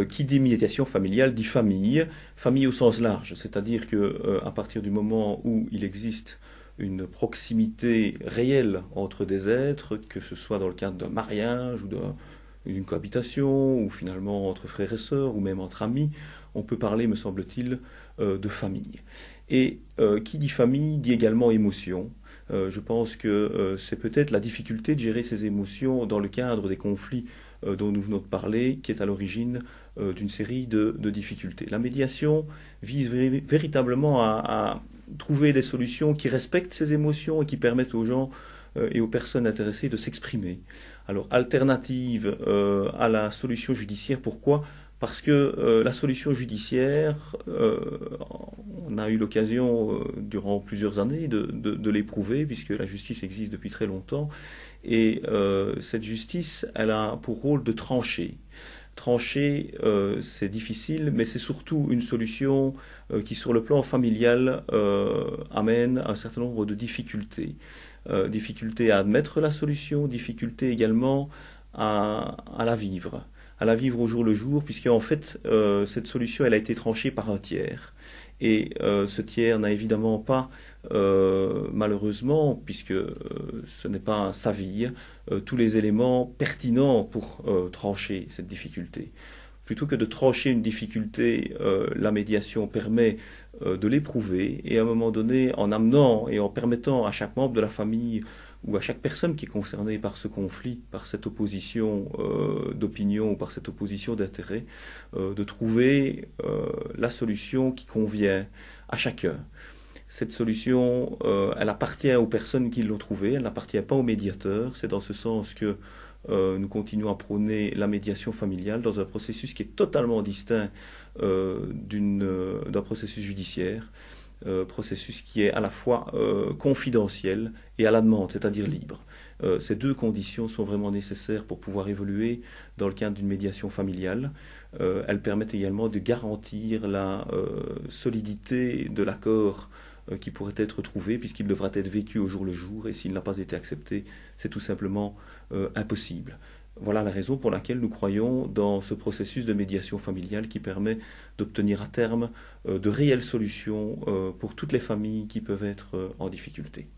Qui dit médiation familiale dit famille, famille au sens large, c'est-à-dire que à partir du moment où il existe une proximité réelle entre des êtres, que ce soit dans le cadre d'un mariage ou d'une cohabitation, ou finalement entre frères et sœurs, ou même entre amis, on peut parler, me semble-t-il, de famille. Et qui dit famille dit également émotion. Je pense que c'est peut-être la difficulté de gérer ces émotions dans le cadre des conflits dont nous venons de parler, qui est à l'origine d'une série de difficultés. La médiation vise véritablement à trouver des solutions qui respectent ces émotions et qui permettent aux gens et aux personnes intéressées de s'exprimer. Alors, alternative à la solution judiciaire, pourquoi? Parce que la solution judiciaire, on a eu l'occasion durant plusieurs années de l'éprouver, puisque la justice existe depuis très longtemps, et cette justice, elle a pour rôle de trancher. Trancher, c'est difficile, mais c'est surtout une solution qui, sur le plan familial, amène un certain nombre de difficultés. Difficultés à admettre la solution, difficultés également à la vivre. À la vivre au jour le jour, puisque en fait, cette solution, elle a été tranchée par un tiers. Et ce tiers n'a évidemment pas, malheureusement, puisque ce n'est pas sa vie, tous les éléments pertinents pour trancher cette difficulté. Plutôt que de trancher une difficulté, la médiation permet de l'éprouver et à un moment donné, en amenant et en permettant à chaque membre de la famille ou à chaque personne qui est concernée par ce conflit, par cette opposition d'opinion ou par cette opposition d'intérêt, de trouver la solution qui convient à chacun. Cette solution, elle appartient aux personnes qui l'ont trouvée, elle n'appartient pas aux médiateurs. C'est dans ce sens que nous continuons à prôner la médiation familiale dans un processus qui est totalement distinct d'un processus judiciaire, processus qui est à la fois confidentiel et à la demande, c'est-à-dire libre. Ces deux conditions sont vraiment nécessaires pour pouvoir évoluer dans le cadre d'une médiation familiale. Elles permettent également de garantir la solidité de l'accord qui pourrait être trouvé, puisqu'il devra être vécu au jour le jour, et s'il n'a pas été accepté, c'est tout simplement impossible. Voilà la raison pour laquelle nous croyons dans ce processus de médiation familiale qui permet d'obtenir à terme de réelles solutions pour toutes les familles qui peuvent être en difficulté.